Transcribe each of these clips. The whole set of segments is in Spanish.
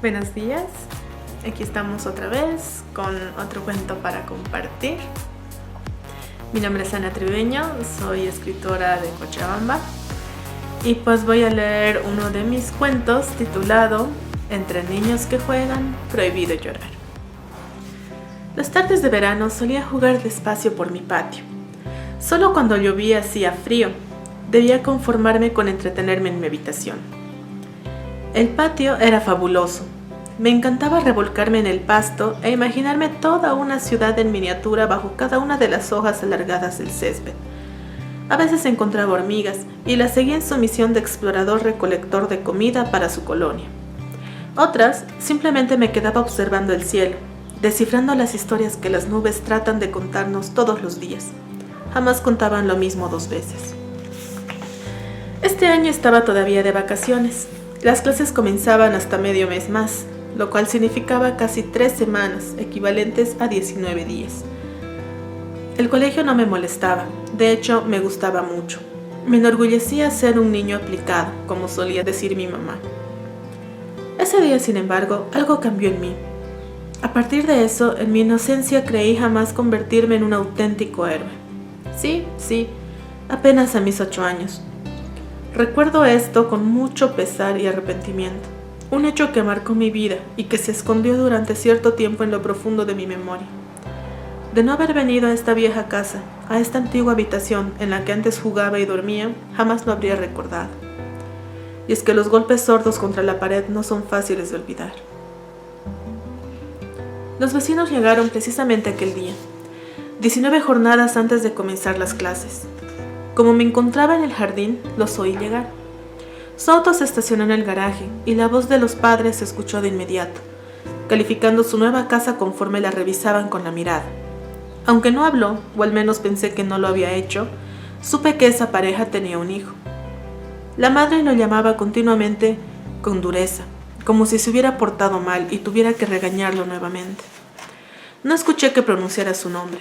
Buenos días, aquí estamos otra vez con otro cuento para compartir. Mi nombre es Ana Tribeño, soy escritora de Cochabamba y pues voy a leer uno de mis cuentos titulado Entre niños que juegan, prohibido llorar. Las tardes de verano solía jugar despacio por mi patio. Solo cuando llovía hacía frío, debía conformarme con entretenerme en mi habitación. El patio era fabuloso. Me encantaba revolcarme en el pasto e imaginarme toda una ciudad en miniatura bajo cada una de las hojas alargadas del césped. A veces encontraba hormigas y las seguía en su misión de explorador recolector de comida para su colonia. Otras, simplemente me quedaba observando el cielo, descifrando las historias que las nubes tratan de contarnos todos los días. Jamás contaban lo mismo dos veces. Este año estaba todavía de vacaciones. Las clases comenzaban hasta medio mes más, lo cual significaba casi 3 semanas, equivalentes a 19 días. El colegio no me molestaba, de hecho me gustaba mucho. Me enorgullecía ser un niño aplicado, como solía decir mi mamá. Ese día, sin embargo, algo cambió en mí. A partir de eso, en mi inocencia creí jamás convertirme en un auténtico héroe. Sí, apenas a mis 8 años. Recuerdo esto con mucho pesar y arrepentimiento, un hecho que marcó mi vida y que se escondió durante cierto tiempo en lo profundo de mi memoria. De no haber venido a esta vieja casa, a esta antigua habitación en la que antes jugaba y dormía, jamás lo habría recordado. Y es que los golpes sordos contra la pared no son fáciles de olvidar. Los vecinos llegaron precisamente aquel día, 19 jornadas antes de comenzar las clases. Como me encontraba en el jardín, los oí llegar. Su auto se estacionó en el garaje y la voz de los padres se escuchó de inmediato, calificando su nueva casa conforme la revisaban con la mirada. Aunque no habló, o al menos pensé que no lo había hecho, supe que esa pareja tenía un hijo. La madre lo llamaba continuamente con dureza, como si se hubiera portado mal y tuviera que regañarlo nuevamente. No escuché que pronunciara su nombre,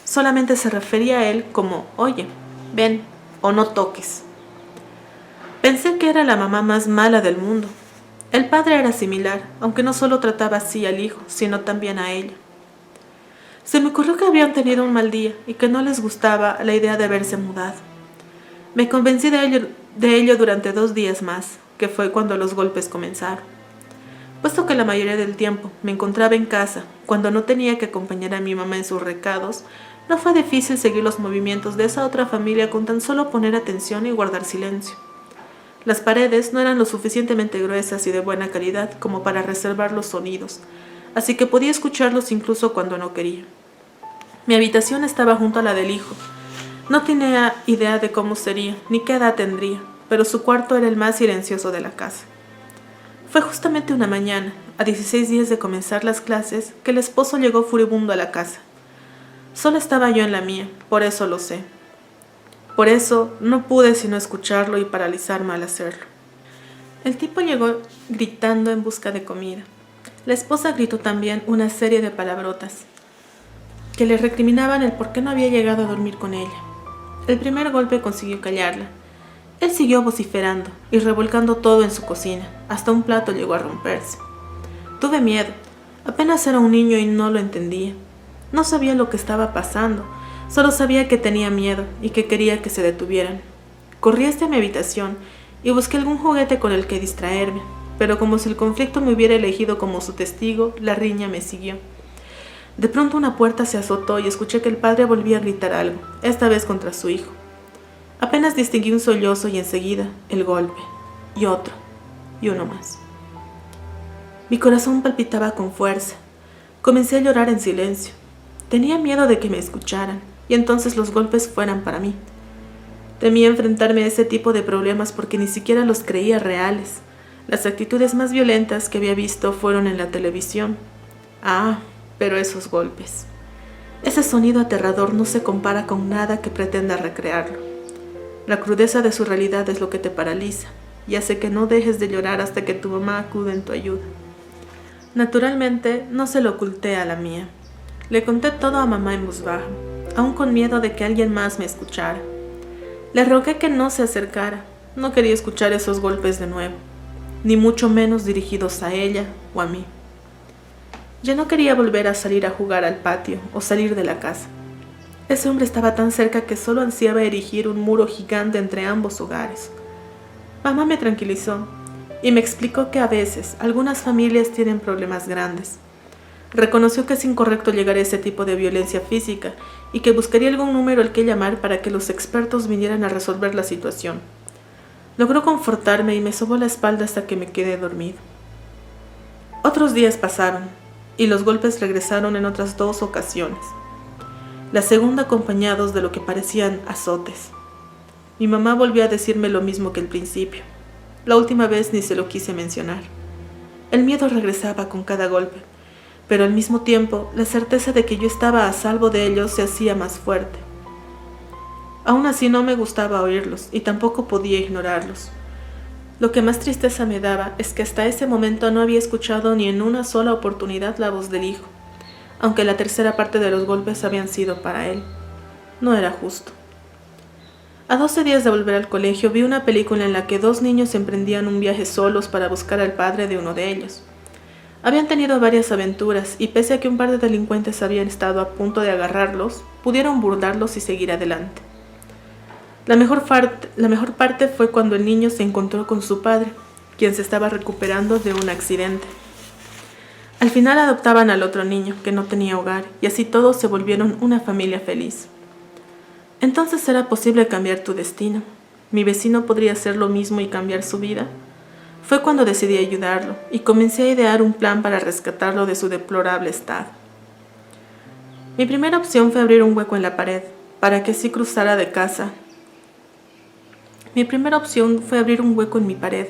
solamente se refería a él como «Oye, ven o no toques». Pensé que era la mamá más mala del mundo. El padre era similar, aunque no solo trataba así al hijo, sino también a ella. Se me ocurrió que habían tenido un mal día y que no les gustaba la idea de haberse mudado. Me convencí de ello durante 2 días más, que fue cuando los golpes comenzaron. Puesto que la mayoría del tiempo me encontraba en casa, cuando no tenía que acompañar a mi mamá en sus recados, no fue difícil seguir los movimientos de esa otra familia con tan solo poner atención y guardar silencio. Las paredes no eran lo suficientemente gruesas y de buena calidad como para reservar los sonidos, así que podía escucharlos incluso cuando no quería. Mi habitación estaba junto a la del hijo. No tenía idea de cómo sería, ni qué edad tendría, pero su cuarto era el más silencioso de la casa. Fue justamente una mañana, a 16 días de comenzar las clases, que el esposo llegó furibundo a la casa. Solo estaba yo en la mía, por eso lo sé. Por eso no pude sino escucharlo y paralizarme al hacerlo. El tipo llegó gritando en busca de comida. La esposa gritó también una serie de palabrotas que le recriminaban el por qué no había llegado a dormir con ella. El primer golpe consiguió callarla. Él siguió vociferando y revolcando todo en su cocina, hasta un plato llegó a romperse. Tuve miedo. Apenas era un niño y no lo entendía. No sabía lo que estaba pasando. Solo sabía que tenía miedo y que quería que se detuvieran. Corrí hasta mi habitación y busqué algún juguete con el que distraerme, pero como si el conflicto me hubiera elegido como su testigo, la riña me siguió. De pronto una puerta se azotó y escuché que el padre volvía a gritar algo, esta vez contra su hijo. Apenas distinguí un sollozo y enseguida el golpe, y otro, y uno más. Mi corazón palpitaba con fuerza. Comencé a llorar en silencio. Tenía miedo de que me escucharan, y entonces los golpes fueran para mí. Temía enfrentarme a ese tipo de problemas porque ni siquiera los creía reales. Las actitudes más violentas que había visto fueron en la televisión. Pero esos golpes. Ese sonido aterrador no se compara con nada que pretenda recrearlo. La crudeza de su realidad es lo que te paraliza y hace que no dejes de llorar hasta que tu mamá acude en tu ayuda. Naturalmente, no se lo oculté a la mía. Le conté todo a mamá en voz baja, aún con miedo de que alguien más me escuchara. Le rogué que no se acercara. No quería escuchar esos golpes de nuevo, ni mucho menos dirigidos a ella o a mí. Ya no quería volver a salir a jugar al patio o salir de la casa. Ese hombre estaba tan cerca que solo ansiaba erigir un muro gigante entre ambos hogares. Mamá me tranquilizó y me explicó que a veces algunas familias tienen problemas grandes. Reconoció que es incorrecto llegar a ese tipo de violencia física y que buscaría algún número al que llamar para que los expertos vinieran a resolver la situación. Logró confortarme y me sobó la espalda hasta que me quedé dormido. Otros días pasaron y los golpes regresaron en otras 2 ocasiones. La segunda acompañados de lo que parecían azotes. Mi mamá volvió a decirme lo mismo que al principio. La última vez ni se lo quise mencionar. El miedo regresaba con cada golpe, pero al mismo tiempo la certeza de que yo estaba a salvo de ellos se hacía más fuerte. Aún así no me gustaba oírlos y tampoco podía ignorarlos. Lo que más tristeza me daba es que hasta ese momento no había escuchado ni en una sola oportunidad la voz del hijo, aunque la tercera parte de los golpes habían sido para él. No era justo. A 12 días de volver al colegio vi una película en la que 2 niños emprendían un viaje solos para buscar al padre de uno de ellos. Habían tenido varias aventuras y pese a que un par de delincuentes habían estado a punto de agarrarlos, pudieron burlarlos y seguir adelante. La mejor parte fue cuando el niño se encontró con su padre, quien se estaba recuperando de un accidente. Al final adoptaban al otro niño, que no tenía hogar, y así todos se volvieron una familia feliz. Entonces era posible cambiar tu destino. ¿Mi vecino podría hacer lo mismo y cambiar su vida? Fue cuando decidí ayudarlo y comencé a idear un plan para rescatarlo de su deplorable estado. Mi primera opción fue abrir un hueco en la pared, para que así cruzara de casa. Mi primera opción fue abrir un hueco en mi pared,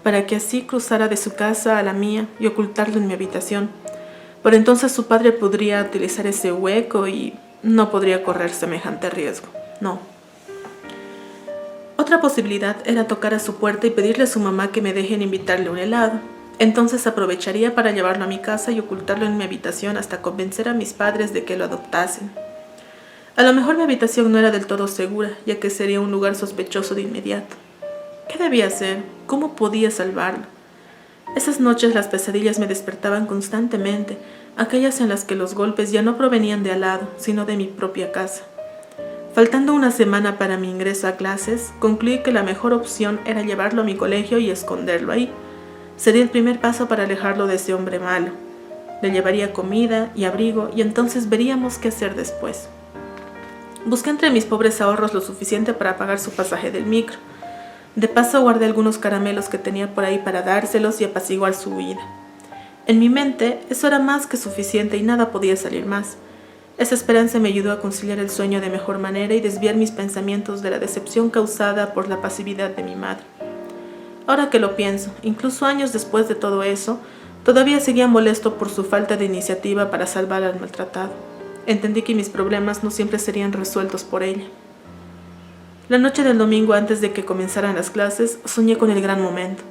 para que así cruzara de su casa a la mía y ocultarlo en mi habitación. Por entonces su padre podría utilizar ese hueco y no podría correr semejante riesgo. No. Otra posibilidad era tocar a su puerta y pedirle a su mamá que me dejen invitarle un helado. Entonces aprovecharía para llevarlo a mi casa y ocultarlo en mi habitación hasta convencer a mis padres de que lo adoptasen. A lo mejor mi habitación no era del todo segura, ya que sería un lugar sospechoso de inmediato. ¿Qué debía hacer? ¿Cómo podía salvarlo? Esas noches las pesadillas me despertaban constantemente, aquellas en las que los golpes ya no provenían de al lado, sino de mi propia casa. Faltando una semana para mi ingreso a clases, concluí que la mejor opción era llevarlo a mi colegio y esconderlo ahí. Sería el primer paso para alejarlo de ese hombre malo. Le llevaría comida y abrigo y entonces veríamos qué hacer después. Busqué entre mis pobres ahorros lo suficiente para pagar su pasaje del micro. De paso guardé algunos caramelos que tenía por ahí para dárselos y apaciguar su huida. En mi mente eso era más que suficiente y nada podía salir más. Esa esperanza me ayudó a conciliar el sueño de mejor manera y desviar mis pensamientos de la decepción causada por la pasividad de mi madre. Ahora que lo pienso, incluso años después de todo eso, todavía seguía molesto por su falta de iniciativa para salvar al maltratado. Entendí que mis problemas no siempre serían resueltos por ella. La noche del domingo antes de que comenzaran las clases, soñé con el gran momento.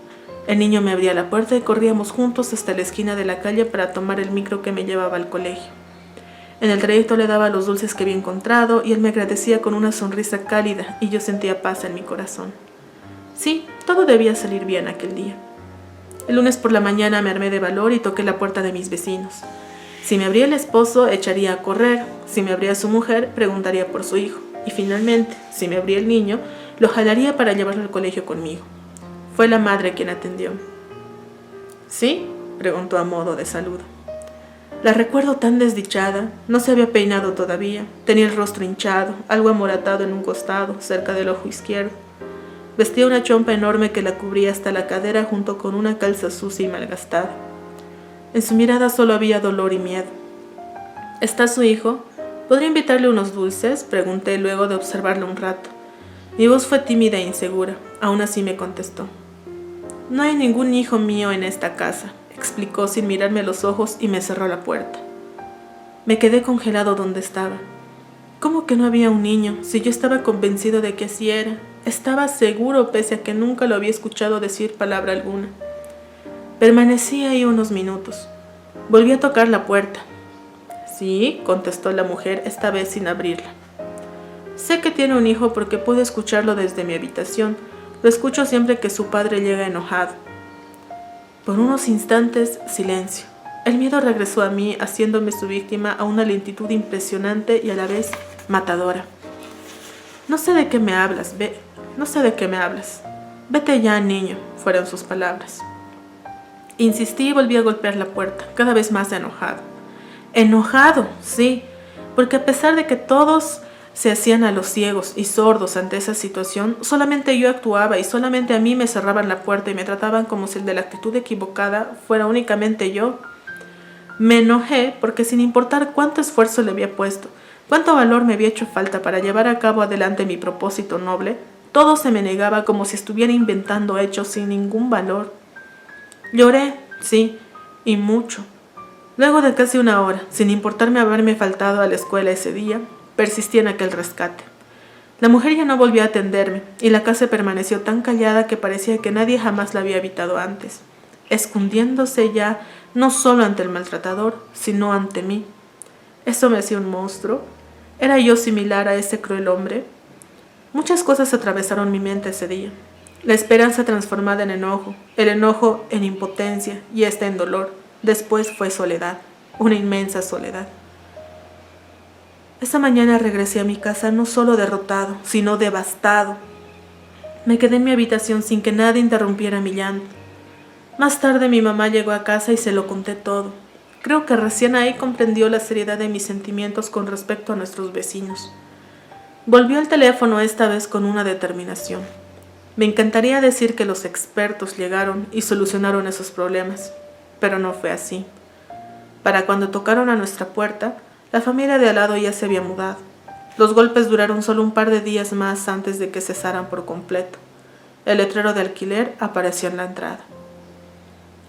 El niño me abría la puerta y corríamos juntos hasta la esquina de la calle para tomar el micro que me llevaba al colegio. En el trayecto le daba los dulces que había encontrado y él me agradecía con una sonrisa cálida y yo sentía paz en mi corazón. Sí, todo debía salir bien aquel día. El lunes por la mañana me armé de valor y toqué la puerta de mis vecinos. Si me abría el esposo, echaría a correr. Si me abría su mujer, preguntaría por su hijo. Y finalmente, si me abría el niño, lo jalaría para llevarlo al colegio conmigo. Fue la madre quien atendió. ¿Sí?, preguntó a modo de saludo. La recuerdo tan desdichada, no se había peinado todavía, tenía el rostro hinchado, algo amoratado en un costado, cerca del ojo izquierdo. Vestía una chompa enorme que la cubría hasta la cadera junto con una calza sucia y malgastada. En su mirada solo había dolor y miedo. ¿Está su hijo? ¿Podría invitarle unos dulces?, pregunté luego de observarlo un rato. Mi voz fue tímida e insegura, aún así me contestó. No hay ningún hijo mío en esta casa, explicó sin mirarme a los ojos y me cerró la puerta. Me quedé congelado donde estaba. ¿Cómo que no había un niño, si yo estaba convencido de que así era? Estaba seguro pese a que nunca lo había escuchado decir palabra alguna. Permanecí ahí unos minutos. Volví a tocar la puerta. Sí, contestó la mujer, esta vez sin abrirla. Sé que tiene un hijo porque puedo escucharlo desde mi habitación. Lo escucho siempre que su padre llega enojado. Por unos instantes, silencio. El miedo regresó a mí, haciéndome su víctima a una lentitud impresionante y a la vez matadora. No sé de qué me hablas, no sé de qué me hablas. Vete ya, niño, fueron sus palabras. Insistí y volví a golpear la puerta, cada vez más enojado. Enojado, sí, porque a pesar de que todos se hacían a los ciegos y sordos ante esa situación, solamente yo actuaba y solamente a mí me cerraban la puerta y me trataban como si el de la actitud equivocada fuera únicamente yo. Me enojé porque sin importar cuánto esfuerzo le había puesto, cuánto valor me había hecho falta para llevar a cabo adelante mi propósito noble, todo se me negaba como si estuviera inventando hechos sin ningún valor. Lloré, sí, y mucho. Luego de casi una hora, sin importarme haberme faltado a la escuela ese día, persistí en aquel rescate. La mujer ya no volvió a atenderme, y la casa permaneció tan callada que parecía que nadie jamás la había habitado antes, escondiéndose ya no solo ante el maltratador, sino ante mí. ¿Eso me hacía un monstruo? ¿Era yo similar a ese cruel hombre? Muchas cosas atravesaron mi mente ese día. La esperanza transformada en enojo, el enojo en impotencia y esta en dolor. Después fue soledad, una inmensa soledad. Esa mañana regresé a mi casa no solo derrotado, sino devastado. Me quedé en mi habitación sin que nada interrumpiera mi llanto. Más tarde mi mamá llegó a casa y se lo conté todo. Creo que recién ahí comprendió la seriedad de mis sentimientos con respecto a nuestros vecinos. Volvió al teléfono esta vez con una determinación. Me encantaría decir que los expertos llegaron y solucionaron esos problemas, pero no fue así. Para cuando tocaron a nuestra puerta, la familia de al lado ya se había mudado. Los golpes duraron solo un par de días más antes de que cesaran por completo. El letrero de alquiler apareció en la entrada.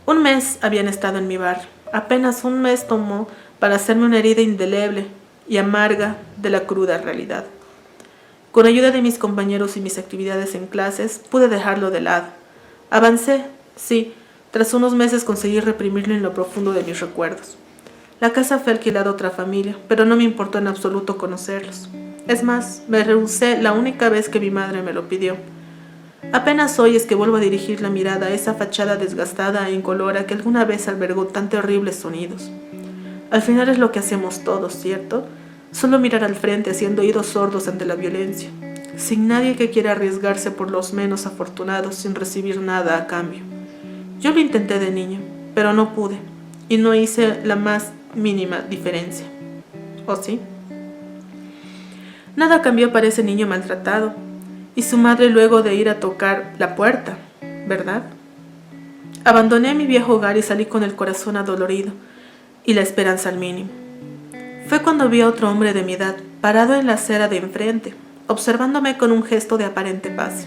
Un mes habían estado en mi barrio. Apenas un mes tomó para hacerme una herida indeleble y amarga de la cruda realidad. Con ayuda de mis compañeros y mis actividades en clases, pude dejarlo de lado. Avancé, sí, tras unos meses conseguí reprimirlo en lo profundo de mis recuerdos. La casa fue alquilada a otra familia, pero no me importó en absoluto conocerlos. Es más, me rehusé la única vez que mi madre me lo pidió. Apenas hoy es que vuelvo a dirigir la mirada a esa fachada desgastada e incolora que alguna vez albergó tan terribles sonidos. Al final es lo que hacemos todos, ¿cierto? Solo mirar al frente haciendo oídos sordos ante la violencia, sin nadie que quiera arriesgarse por los menos afortunados sin recibir nada a cambio. Yo lo intenté de niño, pero no pude, y no hice la más mínima diferencia. ¿O sí? Nada cambió para ese niño maltratado, y su madre luego de ir a tocar la puerta, ¿verdad? Abandoné mi viejo hogar y salí con el corazón adolorido y la esperanza al mínimo. Fue cuando vi a otro hombre de mi edad, parado en la acera de enfrente, observándome con un gesto de aparente paz.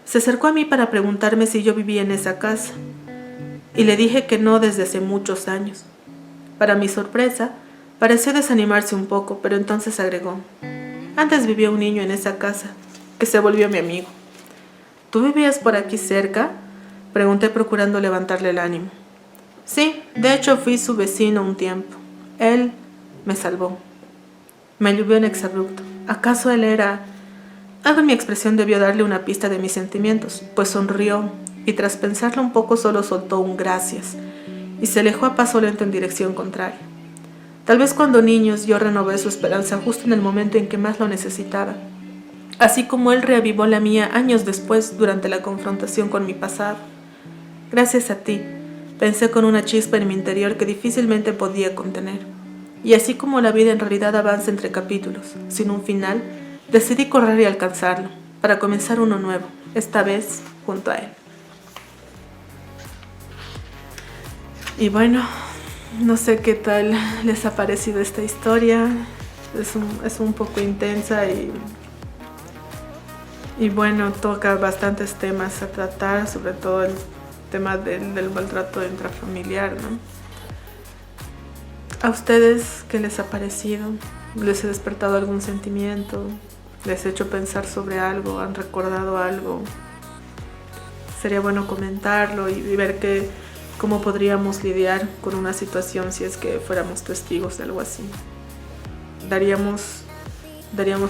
Se acercó a mí para preguntarme si yo vivía en esa casa, y le dije que no desde hace muchos años. Para mi sorpresa, pareció desanimarse un poco, pero entonces agregó: antes vivía un niño en esa casa, que se volvió mi amigo. ¿Tú vivías por aquí cerca?, pregunté procurando levantarle el ánimo. Sí, de hecho fui su vecino un tiempo. Él me salvó. Me alivio en exabrupto. ¿Acaso él era...? Algo en mi expresión debió darle una pista de mis sentimientos, pues sonrió y tras pensarlo un poco solo soltó un gracias y se alejó a paso lento en dirección contraria. Tal vez cuando niños yo renové su esperanza justo en el momento en que más lo necesitaba, así como él reavivó la mía años después durante la confrontación con mi pasado. Gracias a ti, pensé con una chispa en mi interior que difícilmente podía contener. Y así como la vida en realidad avanza entre capítulos, sin un final, decidí correr y alcanzarlo, para comenzar uno nuevo, esta vez junto a él. Y bueno, no sé qué tal les ha parecido esta historia. Es un poco intensa y bueno, toca bastantes temas a tratar, sobre todo el tema del maltrato intrafamiliar, ¿no? ¿A ustedes qué les ha parecido? ¿Les ha despertado algún sentimiento? ¿Les ha hecho pensar sobre algo? ¿Han recordado algo? Sería bueno comentarlo y ver cómo podríamos lidiar con una situación si es que fuéramos testigos de algo así. ¿Daríamos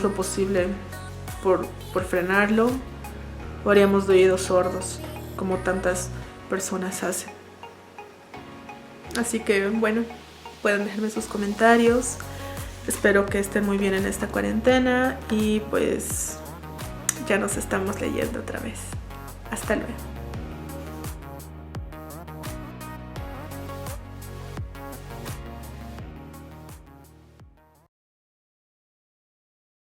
lo posible por frenarlo? ¿O haríamos de oídos sordos, como tantas personas hacen. Así que bueno, pueden dejarme sus comentarios. Espero que estén muy bien en esta cuarentena y pues ya nos estamos leyendo otra vez. Hasta luego.